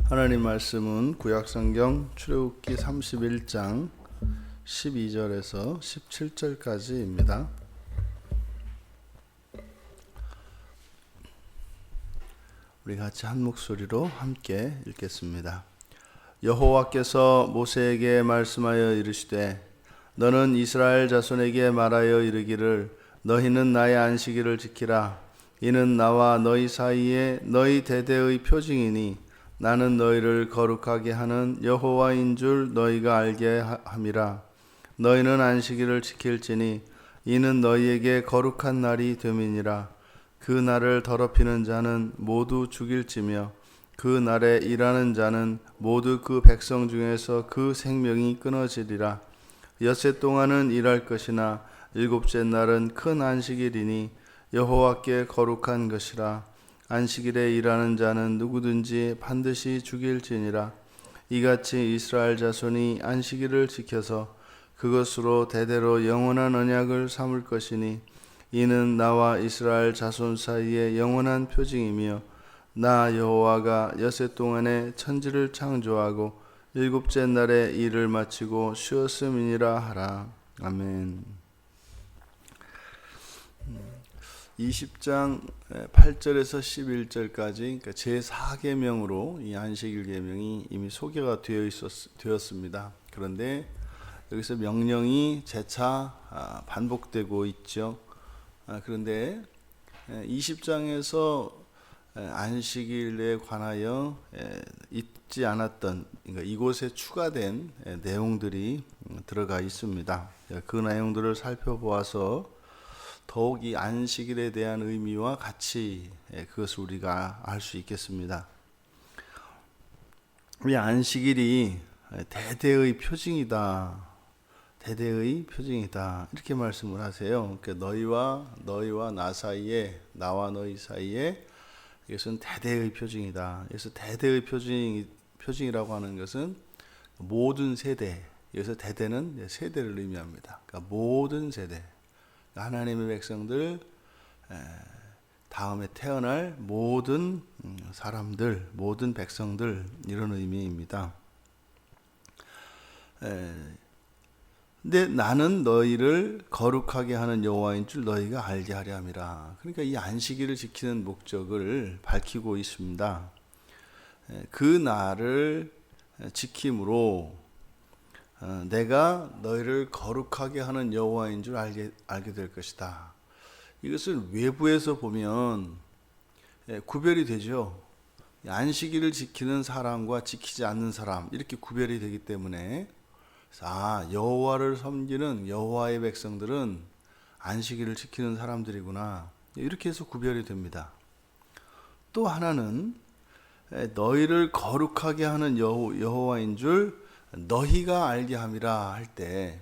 하나님 말씀은 구약성경 출애굽기 31장 12절에서 17절까지입니다. 우리 같이 한 목소리로 함께 읽겠습니다. 여호와께서 모세에게 말씀하여 이르시되 너는 이스라엘 자손에게 말하여 이르기를 너희는 나의 안식일을 지키라. 이는 나와 너희 사이에 너희 대대의 표징이니 나는 너희를 거룩하게 하는 여호와인 줄 너희가 알게 함이라. 너희는 안식일을 지킬지니 이는 너희에게 거룩한 날이 됨이니라. 그 날을 더럽히는 자는 모두 죽일지며 그 날에 일하는 자는 모두 그 백성 중에서 그 생명이 끊어지리라. 엿새 동안은 일할 것이나 일곱째 날은 큰 안식일이니 여호와께 거룩한 것이라. 안식일에 일하는 자는 누구든지 반드시 죽일지니라. 이같이 이스라엘 자손이 안식일을 지켜서 그것으로 대대로 영원한 언약을 삼을 것이니 이는 나와 이스라엘 자손 사이에 영원한 표징이며 나 여호와가 엿새 동안에 천지를 창조하고 일곱째 날에 일을 마치고 쉬었음이니라 하라. 아멘. 20장 8절에서 11절까지 그러니까 제4계명으로 이 안식일 계명이 이미 소개가 되었습니다. 그런데 여기서 명령이 재차 반복되고 있죠. 그런데 20장에서 안식일에 관하여 잊지 않았던 그러니까 이곳에 추가된 내용들이 들어가 있습니다. 그 내용들을 살펴보아서 더욱 이 안식일에 대한 의미와 가치 그것을 우리가 알 수 있겠습니다. 이 안식일이 대대의 표징이다. 대대의 표징이다. 이렇게 말씀을 하세요. 그러니까 너희와 나 사이에 나와 너희 사이에 이것은 대대의 표징이다. 그래서 대대의 표징이라고 하는 것은 모든 세대. 여기서 대대는 세대를 의미합니다. 그러니까 모든 세대. 하나님의 백성들 다음에 태어날 모든 사람들, 모든 백성들 이런 의미입니다. 근데 나는 너희를 거룩하게 하는 여호와인 줄 너희가 알게 하려 함이라. 그러니까 이 안식일을 지키는 목적을 밝히고 있습니다. 그 날을 지킴으로 내가 너희를 거룩하게 하는 여호와인 줄 알게 될 것이다. 이것을 외부에서 보면 구별이 되죠. 안식일을 지키는 사람과 지키지 않는 사람 이렇게 구별이 되기 때문에 여호와를 섬기는 여호와의 백성들은 안식일을 지키는 사람들이구나 이렇게 해서 구별이 됩니다. 또 하나는 너희를 거룩하게 하는 여호와인 줄 너희가 알게 함이라 할 때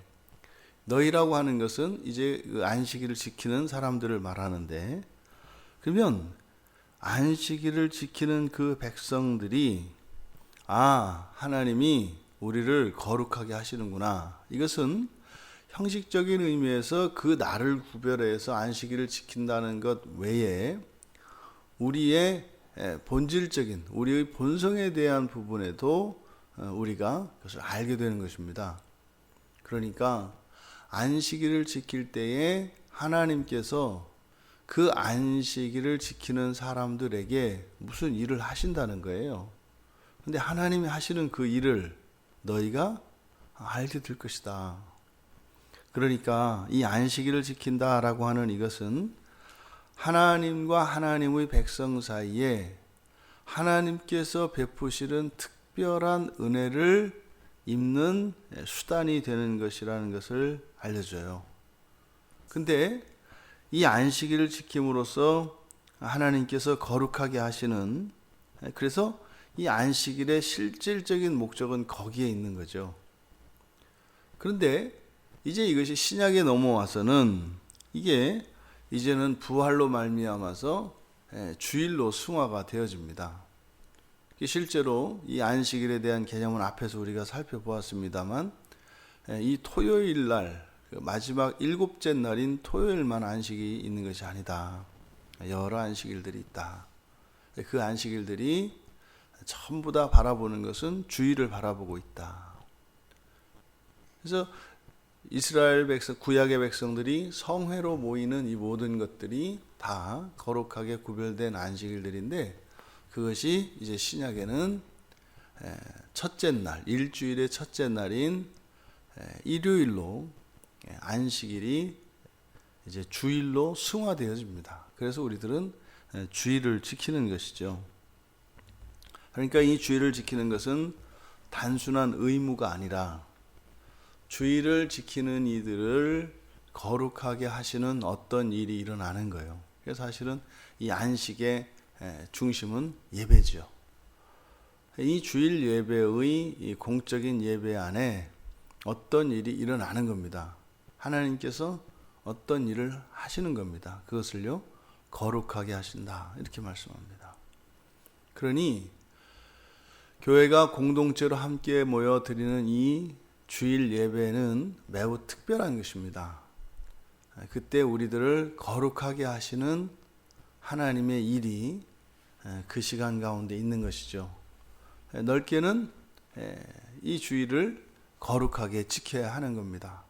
너희라고 하는 것은 이제 그 안식일을 지키는 사람들을 말하는데 그러면 안식일을 지키는 그 백성들이 하나님이 우리를 거룩하게 하시는구나. 이것은 형식적인 의미에서 그 날을 구별해서 안식일을 지킨다는 것 외에 우리의 본질적인 우리의 본성에 대한 부분에도 우리가 그것을 알게 되는 것입니다. 그러니까 안식일을 지킬 때에 하나님께서 그 안식일을 지키는 사람들에게 무슨 일을 하신다는 거예요. 그런데 하나님이 하시는 그 일을 너희가 알게 될 것이다. 그러니까 이 안식일을 지킨다라고 하는 이것은 하나님과 하나님의 백성 사이에 하나님께서 베푸시는 특별한 은혜를 입는 수단이 되는 것이라는 것을 알려줘요. 근데 이 안식일을 지킴으로써 하나님께서 거룩하게 하시는 그래서 이 안식일의 실질적인 목적은 거기에 있는 거죠. 그런데 이제 이것이 신약에 넘어와서는 이게 이제는 부활로 말미암아서 주일로 승화가 되어집니다. 실제로 이 안식일에 대한 개념은 앞에서 우리가 살펴보았습니다만 이 토요일 날 마지막 일곱째 날인 토요일만 안식이 있는 것이 아니다. 여러 안식일들이 있다. 그 안식일들이 전부 다 바라보는 것은 주일을 바라보고 있다. 그래서 이스라엘 백성, 구약의 백성들이 성회로 모이는 이 모든 것들이 다 거룩하게 구별된 안식일들인데, 그것이 이제 신약에는 첫째 날, 일주일의 첫째 날인 일요일로 안식일이 이제 주일로 승화되어집니다. 그래서 우리들은 주일을 지키는 것이죠. 그러니까 이 주일을 지키는 것은 단순한 의무가 아니라 주일을 지키는 이들을 거룩하게 하시는 어떤 일이 일어나는 거예요. 그래서 사실은 이 안식의 중심은 예배죠. 이 주일 예배의 이 공적인 예배 안에 어떤 일이 일어나는 겁니다. 하나님께서 어떤 일을 하시는 겁니다. 그것을요, 거룩하게 하신다, 이렇게 말씀합니다. 그러니 교회가 공동체로 함께 모여 드리는 이 주일 예배는 매우 특별한 것입니다. 그때 우리들을 거룩하게 하시는 하나님의 일이 그 시간 가운데 있는 것이죠. 넓게는 이 주일을 거룩하게 지켜야 하는 겁니다.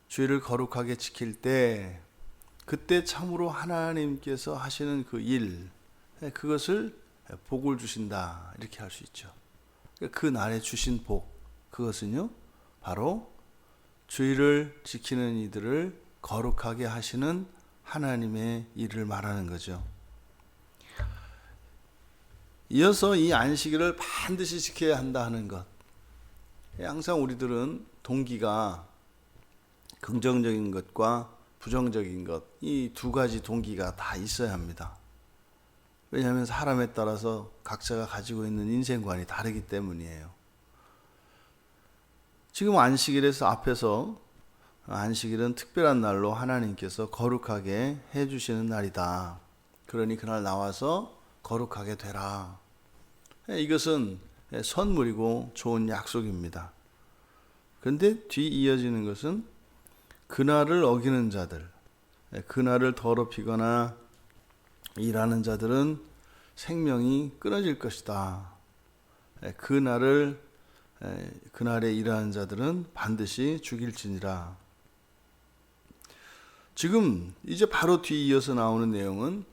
주일을 거룩하게 지킬 때 그때 참으로 하나님께서 하시는 그 일, 그것을 복을 주신다, 이렇게 할 수 있죠. 그 날에 주신 복, 그것은요 바로 주일을 지키는 이들을 거룩하게 하시는 하나님의 일을 말하는 거죠. 이어서 이 안식일을 반드시 지켜야 한다 하는 것, 항상 우리들은 동기가 긍정적인 것과 부정적인 것, 이 두 가지 동기가 다 있어야 합니다. 왜냐하면 사람에 따라서 각자가 가지고 있는 인생관이 다르기 때문이에요. 지금 안식일에서 앞에서 안식일은 특별한 날로 하나님께서 거룩하게 해주시는 날이다. 그러니 그날 나와서 거룩하게 되라. 이것은 선물이고 좋은 약속입니다. 그런데 뒤 이어지는 것은 그날을 어기는 자들, 그날을 더럽히거나 일하는 자들은 생명이 끊어질 것이다. 그날에 일하는 자들은 반드시 죽일지니라. 지금 이제 바로 뒤 이어서 나오는 내용은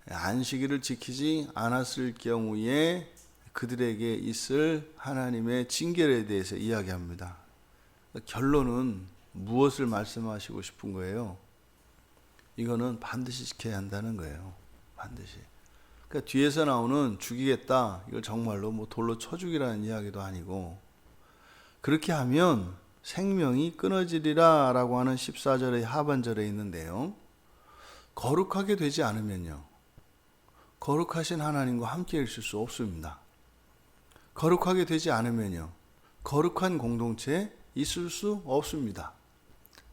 안식일을 지키지 않았을 경우에 그들에게 있을 하나님의 징계에 대해서 이야기합니다. 결론은 무엇을 말씀하시고 싶은 거예요? 이거는 반드시 지켜야 한다는 거예요. 반드시. 그러니까 뒤에서 나오는 죽이겠다, 이걸 정말로 뭐 돌로 쳐 죽이라는 이야기도 아니고, 그렇게 하면 생명이 끊어지리라 라고 하는 14절의 하반절에 있는 내용, 거룩하게 되지 않으면요, 거룩하신 하나님과 함께 있을 수 없습니다. 거룩하게 되지 않으면요, 거룩한 공동체에 있을 수 없습니다.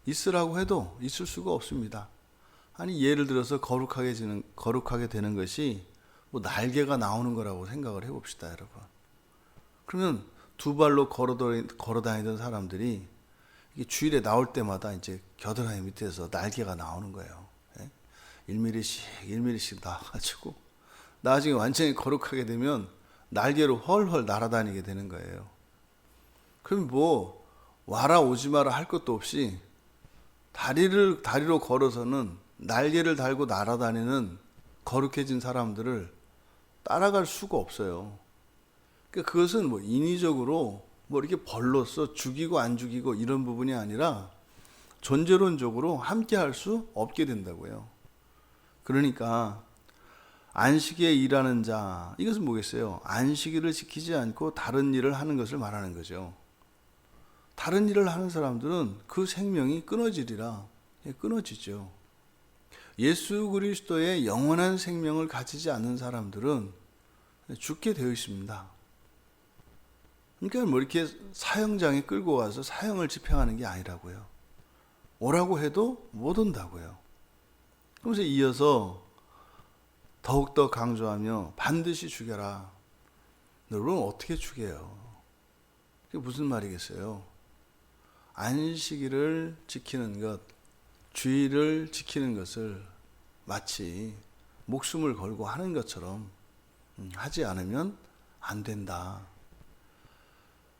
있으라고 해도 있을 수가 없습니다. 아니, 예를 들어서 거룩하게 되는 것이 뭐 날개가 나오는 거라고 생각을 해봅시다, 여러분. 그러면 두 발로 걸어 다니던 사람들이 이게 주일에 나올 때마다 이제 겨드랑이 밑에서 날개가 나오는 거예요. 1mm씩 나와가지고 나중에 완전히 거룩하게 되면 날개로 헐헐 날아다니게 되는 거예요. 그럼 뭐 와라 오지 마라 할 것도 없이 다리로 걸어서는 날개를 달고 날아다니는 거룩해진 사람들을 따라갈 수가 없어요. 그러니까 그것은 뭐 인위적으로 뭐 이렇게 벌로써 죽이고 안 죽이고 이런 부분이 아니라 존재론적으로 함께 할 수 없게 된다고요. 그러니까 안식일에 일하는 자, 이것은 뭐겠어요? 안식일을 지키지 않고 다른 일을 하는 것을 말하는 거죠. 다른 일을 하는 사람들은 그 생명이 끊어지리라. 끊어지죠. 예수 그리스도의 영원한 생명을 가지지 않는 사람들은 죽게 되어 있습니다. 그러니까 뭐 이렇게 사형장에 끌고 와서 사형을 집행하는 게 아니라고요. 오라고 해도 못 온다고요. 그러면서 이어서 더욱더 강조하며 반드시 죽여라. 여러분, 어떻게 죽여요? 그게 무슨 말이겠어요? 안식일을 지키는 것, 주일을 지키는 것을 마치 목숨을 걸고 하는 것처럼 하지 않으면 안 된다.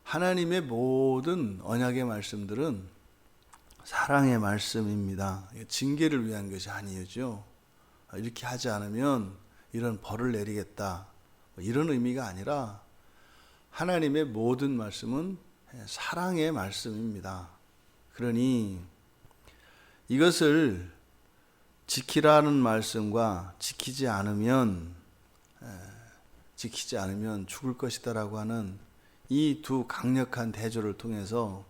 하나님의 모든 언약의 말씀들은 사랑의 말씀입니다. 징계를 위한 것이 아니죠. 이렇게 하지 않으면 이런 벌을 내리겠다, 이런 의미가 아니라 하나님의 모든 말씀은 사랑의 말씀입니다. 그러니 이것을 지키라는 말씀과 지키지 않으면 죽을 것이다라고 하는 이 두 강력한 대조를 통해서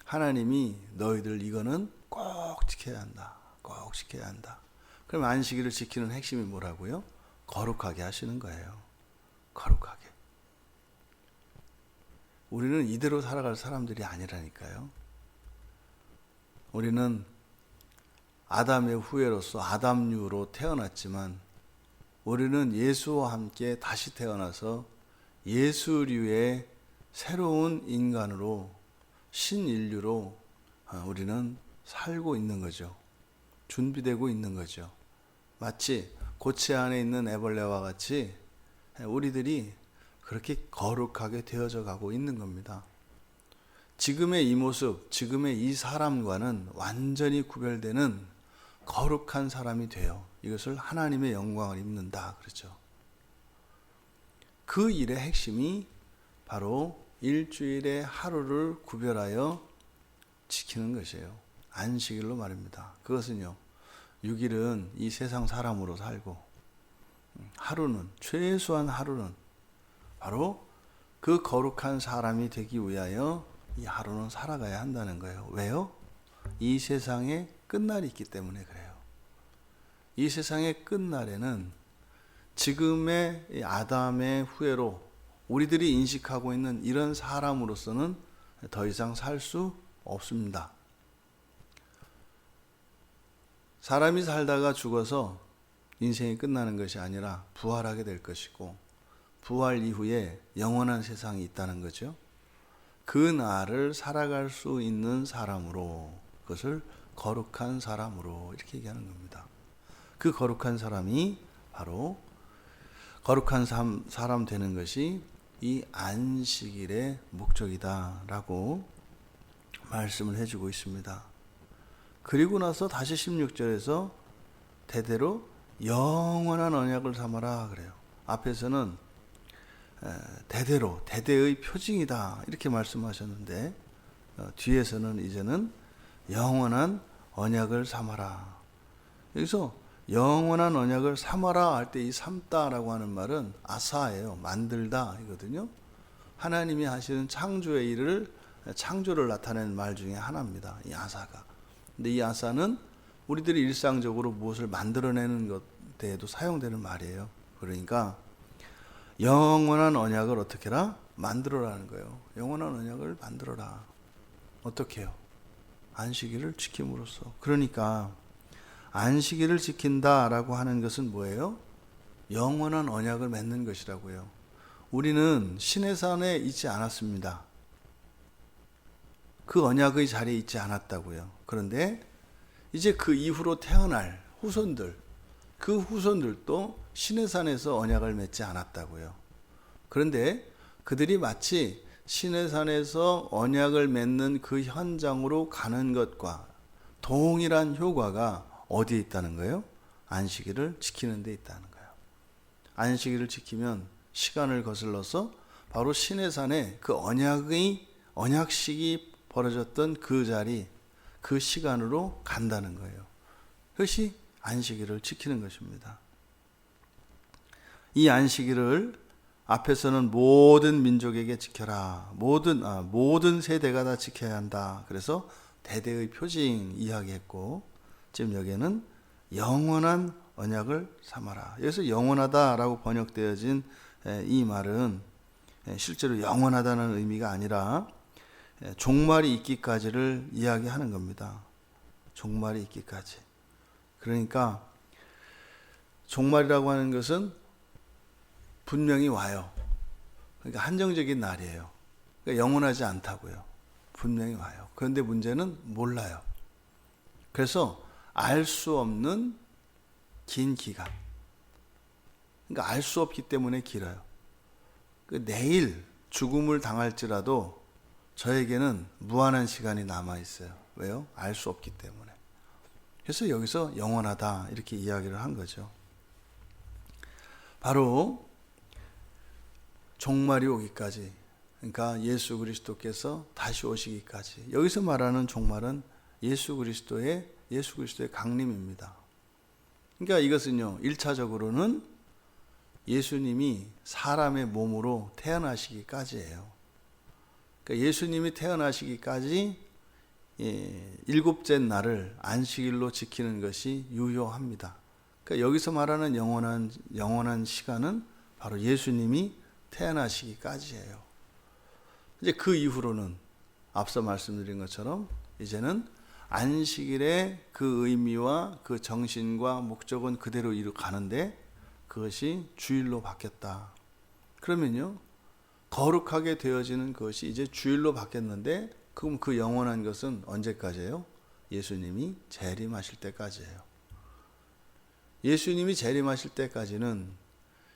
하나님이 너희들 이거는 꼭 지켜야 한다. 꼭 지켜야 한다. 그럼 안식일을 지키는 핵심이 뭐라고요? 거룩하게 하시는 거예요. 거룩하게. 우리는 이대로 살아갈 사람들이 아니라니까요. 우리는 아담의 후예로서 아담류로 태어났지만 우리는 예수와 함께 다시 태어나서 예수류의 새로운 인간으로 신인류로 우리는 살고 있는 거죠. 준비되고 있는 거죠. 마치 고체 안에 있는 애벌레와 같이 우리들이 그렇게 거룩하게 되어져 가고 있는 겁니다. 지금의 이 모습, 지금의 이 사람과는 완전히 구별되는 거룩한 사람이 돼요. 이것을 하나님의 영광을 입는다 그러죠. 그 일의 핵심이 바로 일주일의 하루를 구별하여 지키는 것이에요. 안식일로 말입니다. 그것은요, 6일은 이 세상 사람으로 살고 하루는, 최소한 하루는 바로 그 거룩한 사람이 되기 위하여 이 하루는 살아가야 한다는 거예요. 왜요? 이 세상에 끝날이 있기 때문에 그래요. 이 세상의 끝날에는 지금의 아담의 후예로 우리들이 인식하고 있는 이런 사람으로서는 더 이상 살 수 없습니다. 사람이 살다가 죽어서 인생이 끝나는 것이 아니라 부활하게 될 것이고, 부활 이후에 영원한 세상이 있다는 거죠. 그 날을 살아갈 수 있는 사람으로, 그것을 거룩한 사람으로 이렇게 얘기하는 겁니다. 그 거룩한 사람이 바로 거룩한 사람 되는 것이 이 안식일의 목적이다라고 말씀을 해주고 있습니다. 그리고 나서 다시 16절에서 대대로 영원한 언약을 삼아라 그래요. 앞에서는 대대로, 대대의 표징이다 이렇게 말씀하셨는데 뒤에서는 이제는 영원한 언약을 삼아라. 여기서 영원한 언약을 삼아라 할 때 이 삼다라고 하는 말은 아사예요. 만들다 이거든요. 하나님이 하시는 창조의 일을, 창조를 나타내는 말 중에 하나입니다. 이 아사가. 근데 이 아사는 우리들이 일상적으로 무엇을 만들어내는 것에도 사용되는 말이에요. 그러니까 영원한 언약을 어떻게 해라? 만들어라는 거예요. 영원한 언약을 만들어라. 어떻게 해요? 안식일을 지킴으로써. 그러니까 안식일을 지킨다라고 하는 것은 뭐예요? 영원한 언약을 맺는 것이라고요. 우리는 시내산에 있지 않았습니다. 그 언약의 자리에 있지 않았다고요. 그런데 이제 그 이후로 태어날 후손들, 그 후손들도 시내산에서 언약을 맺지 않았다고요. 그런데 그들이 마치 시내산에서 언약을 맺는 그 현장으로 가는 것과 동일한 효과가 어디에 있다는 거예요? 안식일을 지키는 데 있다는 거예요. 안식일을 지키면 시간을 거슬러서 바로 시내산에 그 언약식이 벌어졌던 그 자리, 그 시간으로 간다는 거예요. 그것이 안식일을 지키는 것입니다. 이 안식일을 앞에서는 모든 민족에게 지켜라. 모든 세대가 다 지켜야 한다. 그래서 대대의 표징 이야기했고, 지금 여기에는 영원한 언약을 삼아라. 여기서 영원하다라고 번역되어진 이 말은 실제로 영원하다는 의미가 아니라 종말이 있기까지를 이야기하는 겁니다. 종말이 있기까지. 그러니까 종말이라고 하는 것은 분명히 와요. 그러니까 한정적인 날이에요. 그러니까 영원하지 않다고요. 분명히 와요. 그런데 문제는 몰라요. 그래서 알 수 없는 긴 기간. 그러니까 알 수 없기 때문에 길어요. 내일 죽음을 당할지라도 저에게는 무한한 시간이 남아 있어요. 왜요? 알 수 없기 때문에. 그래서 여기서 영원하다 이렇게 이야기를 한 거죠. 바로 종말이 오기까지, 그러니까 예수 그리스도께서 다시 오시기까지. 여기서 말하는 종말은 예수 그리스도의 강림입니다. 그러니까 이것은요, 1차적으로는 예수님이 사람의 몸으로 태어나시기까지예요. 그러니까 예수님이 태어나시기까지 일곱째 날을 안식일로 지키는 것이 유효합니다. 그러니까 여기서 말하는 영원한 시간은 바로 예수님이 태어나시기까지예요. 이제 그 이후로는 앞서 말씀드린 것처럼 이제는 안식일의 그 의미와 그 정신과 목적은 그대로 이루어가는데 그것이 주일로 바뀌었다. 그러면요, 거룩하게 되어지는 것이 이제 주일로 바뀌었는데 그럼 그 영원한 것은 언제까지예요? 예수님이 재림하실 때까지예요. 예수님이 재림하실 때까지는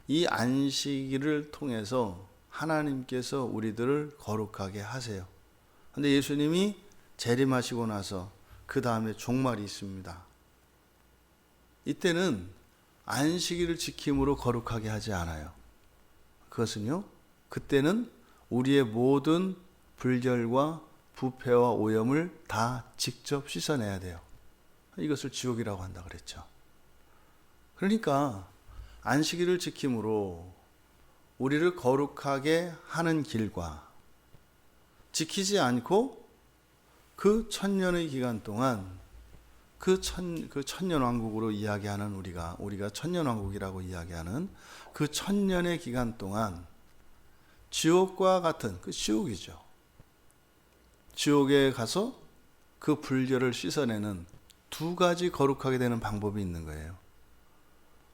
이 안식일을 통해서 하나님께서 우리들을 거룩하게 하세요. 그런데 예수님이 재림하시고 나서 그 다음에 종말이 있습니다. 이때는 안식일을 지킴으로 거룩하게 하지 않아요. 그것은요, 그때는 우리의 모든 불결과 부패와 오염을 다 직접 씻어내야 돼요. 이것을 지옥이라고 한다 그랬죠. 그러니까 안식일을 지킴으로 우리를 거룩하게 하는 길과 지키지 않고 그 천년의 기간 동안 그 천년왕국으로 이야기하는 우리가 천년왕국이라고 이야기하는 그 천년의 기간 동안 지옥과 같은 그 지옥이죠. 지옥에 가서 그 불결을 씻어내는 두 가지 거룩하게 되는 방법이 있는 거예요.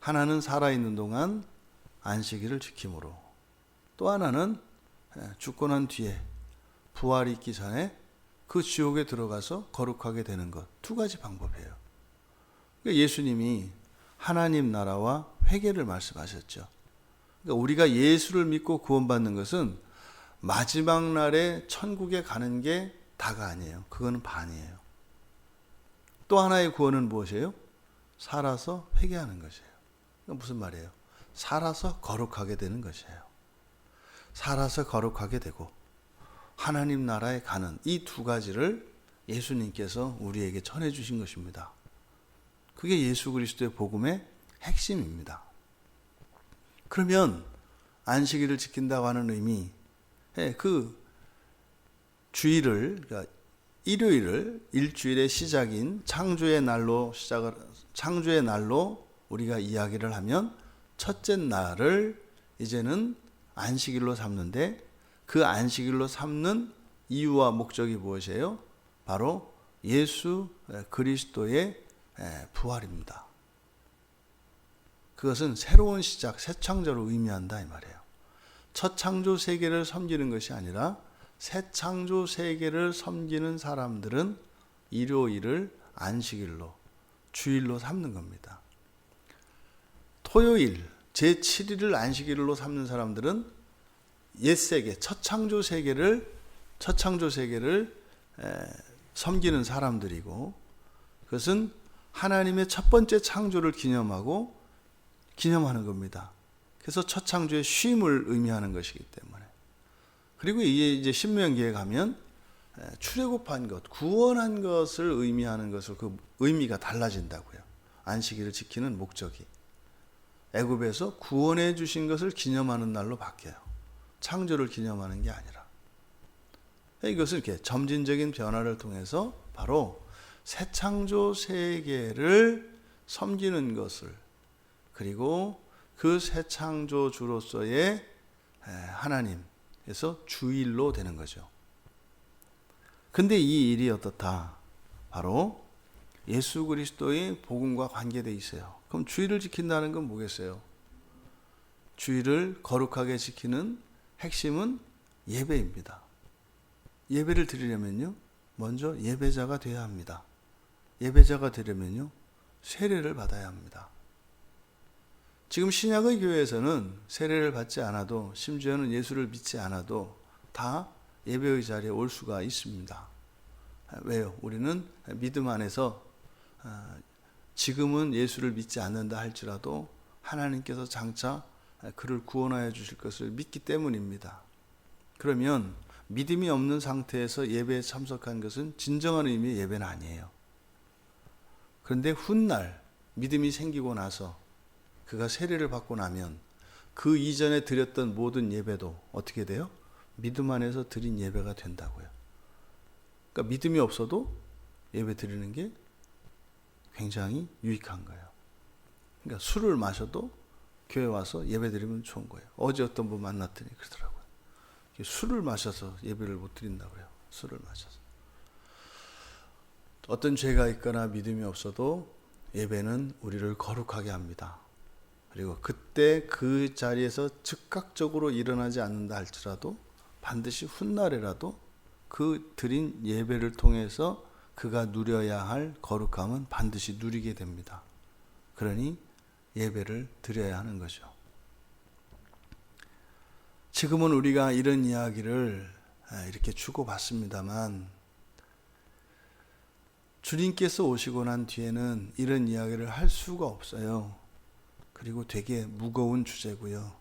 하나는 살아있는 동안 안식일을 지킴으로, 또 하나는 죽고 난 뒤에 부활이 있기 전에 그 지옥에 들어가서 거룩하게 되는 것. 두 가지 방법이에요. 그러니까 예수님이 하나님 나라와 회개를 말씀하셨죠. 그러니까 우리가 예수를 믿고 구원받는 것은 마지막 날에 천국에 가는 게 다가 아니에요. 그거는 반이에요. 또 하나의 구원은 무엇이에요? 살아서 회개하는 것이에요. 그러니까 무슨 말이에요? 살아서 거룩하게 되는 것이에요. 살아서 거룩하게 되고 하나님 나라에 가는 이 두 가지를 예수님께서 우리에게 전해주신 것입니다. 그게 예수 그리스도의 복음의 핵심입니다. 그러면 안식일을 지킨다고 하는 의미, 그 주일을, 그러니까 일요일을 일주일의 시작인 창조의 날로 우리가 이야기를 하면 첫째 날을 이제는 안식일로 삼는데 그 안식일로 삼는 이유와 목적이 무엇이에요? 바로 예수 그리스도의 부활입니다. 그것은 새로운 시작, 새 창조를 의미한다 이 말이에요. 첫 창조 세계를 섬기는 것이 아니라 새 창조 세계를 섬기는 사람들은 일요일을 안식일로, 주일로 삼는 겁니다. 토요일, 제7일을 안식일로 삼는 사람들은 옛세계, 첫 창조 세계를 섬기는 사람들이고, 그것은 하나님의 첫 번째 창조를 기념하는 겁니다. 그래서 첫 창조의 쉼을 의미하는 것이기 때문에. 그리고 이제 신명기에 가면 출애굽한 것, 구원한 것을 의미하는 것을 그 의미가 달라진다고요. 안식일을 지키는 목적이 애굽에서 구원해 주신 것을 기념하는 날로 바뀌어요. 창조를 기념하는 게 아니라. 이것은 이렇게 점진적인 변화를 통해서 바로 새 창조 세계를 섬기는 것을, 그리고 그 새 창조주로서의 하나님에서 주일로 되는 거죠. 근데 이 일이 어떻다? 바로 예수 그리스도의 복음과 관계되어 있어요. 그럼 주일을 지킨다는 건 뭐겠어요? 주일을 거룩하게 지키는 핵심은 예배입니다. 예배를 드리려면요, 먼저 예배자가 되어야 합니다. 예배자가 되려면요, 세례를 받아야 합니다. 지금 신약의 교회에서는 세례를 받지 않아도, 심지어는 예수를 믿지 않아도 다 예배의 자리에 올 수가 있습니다. 왜요? 우리는 믿음 안에서 지금은 예수를 믿지 않는다 할지라도 하나님께서 장차 그를 구원하여 주실 것을 믿기 때문입니다. 그러면 믿음이 없는 상태에서 예배에 참석한 것은 진정한 의미의 예배는 아니에요. 그런데 훗날 믿음이 생기고 나서 그가 세례를 받고 나면 그 이전에 드렸던 모든 예배도 어떻게 돼요? 믿음 안에서 드린 예배가 된다고요. 그러니까 믿음이 없어도 예배 드리는 게 굉장히 유익한 거예요. 그러니까 술을 마셔도 교회 와서 예배 드리면 좋은 거예요. 어제 어떤 분 만났더니 그러더라고요. 술을 마셔서 예배를 못 드린다고요. 술을 마셔서. 어떤 죄가 있거나 믿음이 없어도 예배는 우리를 거룩하게 합니다. 그리고 그때 그 자리에서 즉각적으로 일어나지 않는다 할지라도 반드시 훗날에라도 그 드린 예배를 통해서 그가 누려야 할 거룩함은 반드시 누리게 됩니다. 그러니 예배를 드려야 하는 거죠. 지금은 우리가 이런 이야기를 이렇게 주고받습니다만 주님께서 오시고 난 뒤에는 이런 이야기를 할 수가 없어요. 그리고 되게 무거운 주제고요.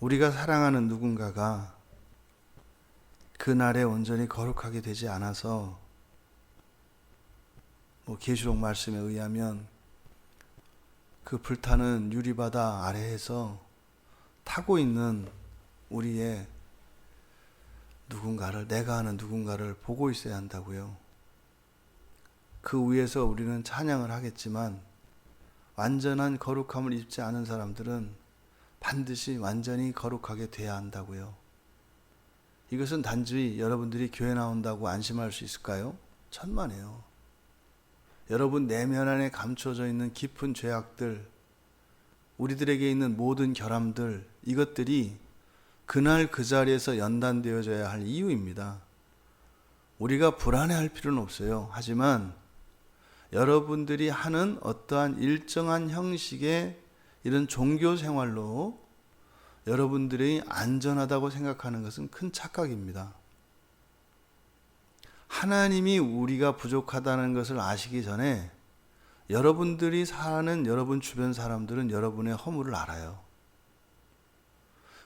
우리가 사랑하는 누군가가 그날에 온전히 거룩하게 되지 않아서 계시록 말씀에 의하면 그 불타는 유리바다 아래에서 타고 있는 우리의 누군가를, 내가 아는 누군가를 보고 있어야 한다고요. 그 위에서 우리는 찬양을 하겠지만 완전한 거룩함을 입지 않은 사람들은 반드시 완전히 거룩하게 돼야 한다고요. 이것은 단지 여러분들이 교회 나온다고 안심할 수 있을까요? 천만에요. 여러분 내면 안에 감춰져 있는 깊은 죄악들, 우리들에게 있는 모든 결함들, 이것들이 그날 그 자리에서 연단되어져야 할 이유입니다. 우리가 불안해할 필요는 없어요. 하지만 여러분들이 하는 어떠한 일정한 형식의 이런 종교 생활로 여러분들이 안전하다고 생각하는 것은 큰 착각입니다. 하나님이 우리가 부족하다는 것을 아시기 전에 여러분들이 사는 여러분 주변 사람들은 여러분의 허물을 알아요.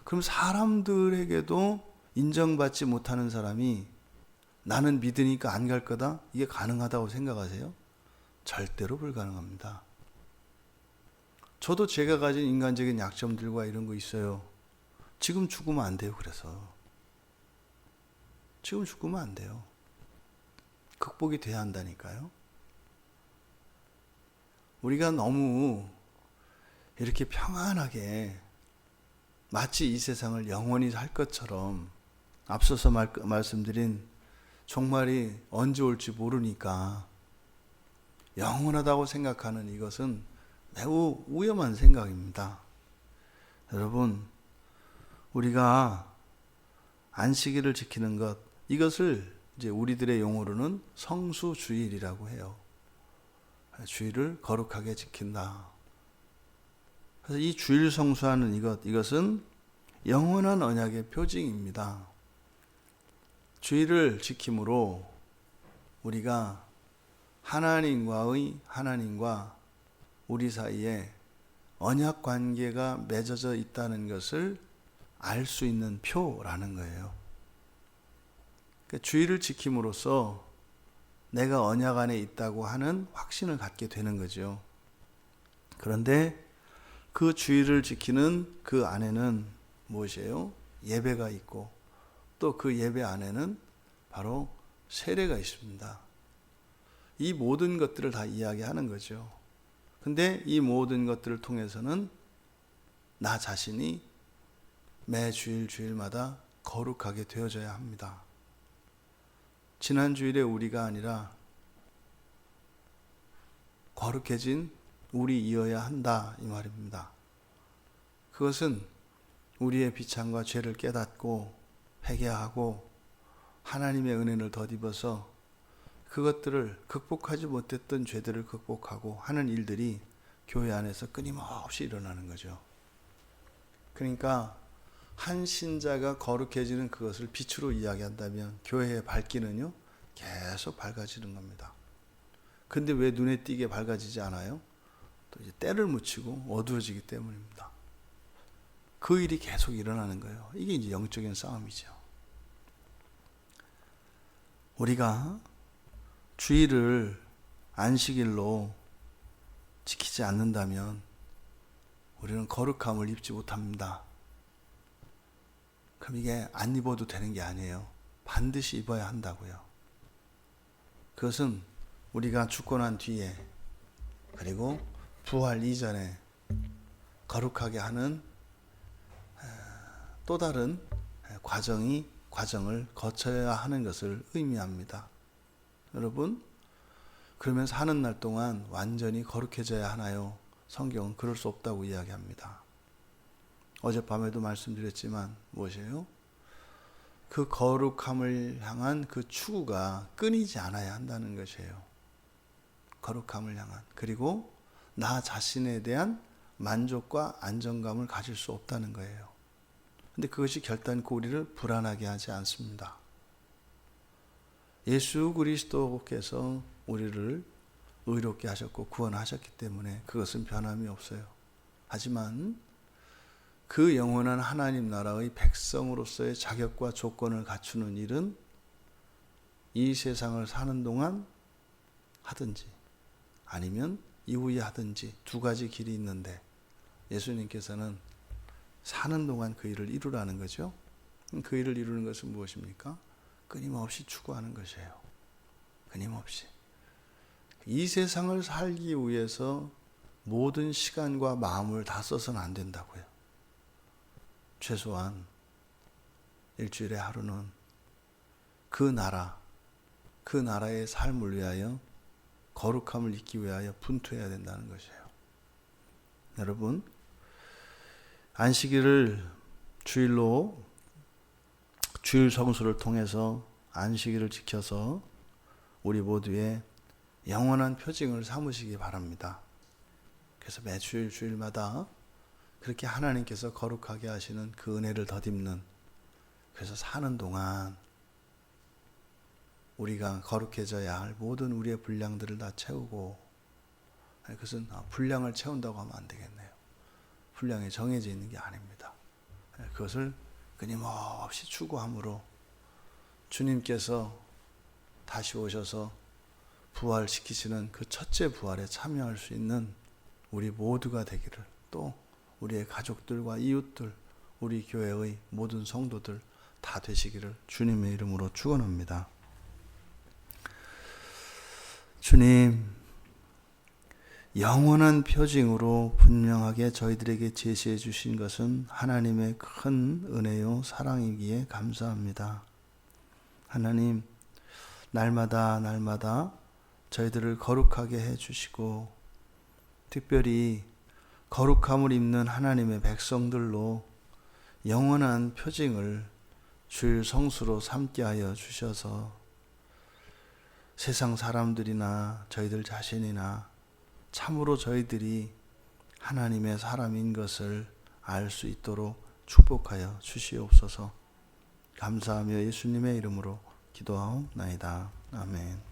그럼 사람들에게도 인정받지 못하는 사람이 나는 믿으니까 안 갈 거다? 이게 가능하다고 생각하세요? 절대로 불가능합니다. 저도 제가 가진 인간적인 약점들과 이런 거 있어요. 지금 죽으면 안 돼요. 그래서 지금 죽으면 안 돼요. 극복이 돼야 한다니까요. 우리가 너무 이렇게 평안하게 마치 이 세상을 영원히 살 것처럼 앞서서 말씀드린 종말이 언제 올지 모르니까 영원하다고 생각하는 이것은 매우 위험한 생각입니다. 여러분, 우리가 안식일을 지키는 것, 이것을 이제 우리들의 용어로는 성수주일이라고 해요. 주일을 거룩하게 지킨다. 그래서 이 주일 성수하는 이것은 영원한 언약의 표징입니다. 주일을 지킴으로 우리가 하나님과 우리 사이에 언약 관계가 맺어져 있다는 것을 알 수 있는 표라는 거예요. 그러니까 주일을 지킴으로써 내가 언약 안에 있다고 하는 확신을 갖게 되는 거죠. 그런데 그 주일을 지키는 그 안에는 무엇이에요? 예배가 있고 또 그 예배 안에는 바로 세례가 있습니다. 이 모든 것들을 다 이야기하는 거죠. 근데 이 모든 것들을 통해서는 나 자신이 매 주일마다 거룩하게 되어져야 합니다. 지난 주일에 우리가 아니라 거룩해진 우리이어야 한다 이 말입니다. 그것은 우리의 비참과 죄를 깨닫고 회개하고 하나님의 은혜를 덧입어서 그것들을 극복하지 못했던 죄들을 극복하고 하는 일들이 교회 안에서 끊임없이 일어나는 거죠. 그러니까 한 신자가 거룩해지는 그것을 빛으로 이야기한다면 교회의 밝기는요 계속 밝아지는 겁니다. 근데 왜 눈에 띄게 밝아지지 않아요? 또 이제 때를 묻히고 어두워지기 때문입니다. 그 일이 계속 일어나는 거예요. 이게 이제 영적인 싸움이죠. 우리가 주일을 안식일로 지키지 않는다면 우리는 거룩함을 입지 못합니다. 그럼 이게 안 입어도 되는 게 아니에요. 반드시 입어야 한다고요. 그것은 우리가 죽고 난 뒤에 그리고 부활 이전에 거룩하게 하는 또 다른 과정을 거쳐야 하는 것을 의미합니다. 여러분, 그러면 사는 날 동안 완전히 거룩해져야 하나요? 성경은 그럴 수 없다고 이야기합니다. 어젯밤에도 말씀드렸지만 무엇이에요? 그 거룩함을 향한 그 추구가 끊이지 않아야 한다는 것이에요. 거룩함을 향한. 그리고 나 자신에 대한 만족과 안정감을 가질 수 없다는 거예요. 근데 그것이 결단코 우리를 불안하게 하지 않습니다. 예수 그리스도께서 우리를 의롭게 하셨고 구원하셨기 때문에 그것은 변함이 없어요. 하지만 그 영원한 하나님 나라의 백성으로서의 자격과 조건을 갖추는 일은 이 세상을 사는 동안 하든지 아니면 이후에 하든지 두 가지 길이 있는데 예수님께서는 사는 동안 그 일을 이루라는 거죠. 그 일을 이루는 것은 무엇입니까? 끊임없이 추구하는 것이에요. 끊임없이. 이 세상을 살기 위해서 모든 시간과 마음을 다 써서는 안 된다고요. 최소한 일주일에 하루는 그 나라의 삶을 위하여 거룩함을 잊기 위하여 분투해야 된다는 것이에요. 여러분, 안식일을 주일 성수를 통해서 안식일을 지켜서 우리 모두의 영원한 표징을 삼으시기 바랍니다. 그래서 매주 주일마다 그렇게 하나님께서 거룩하게 하시는 그 은혜를 덧입는, 그래서 사는 동안 우리가 거룩해져야 할 모든 우리의 분량들을 다 채우고, 그것은 분량을 채운다고 하면 안 되겠네요. 분량이 정해져 있는 게 아닙니다. 그것을 끊임없이 추구함으로 주님께서 다시 오셔서 부활시키시는 그 첫째 부활에 참여할 수 있는 우리 모두가 되기를, 또 우리의 가족들과 이웃들, 우리 교회의 모든 성도들 다 되시기를 주님의 이름으로 축원합니다. 주님, 영원한 표징으로 분명하게 저희들에게 제시해 주신 것은 하나님의 큰 은혜요 사랑이기에 감사합니다. 하나님, 날마다 저희들을 거룩하게 해 주시고 특별히 거룩함을 입는 하나님의 백성들로 영원한 표징을 주일 성수로 삼게 하여 주셔서 세상 사람들이나 저희들 자신이나 참으로 저희들이 하나님의 사람인 것을 알 수 있도록 축복하여 주시옵소서. 감사하며 예수님의 이름으로 기도하옵나이다. 아멘.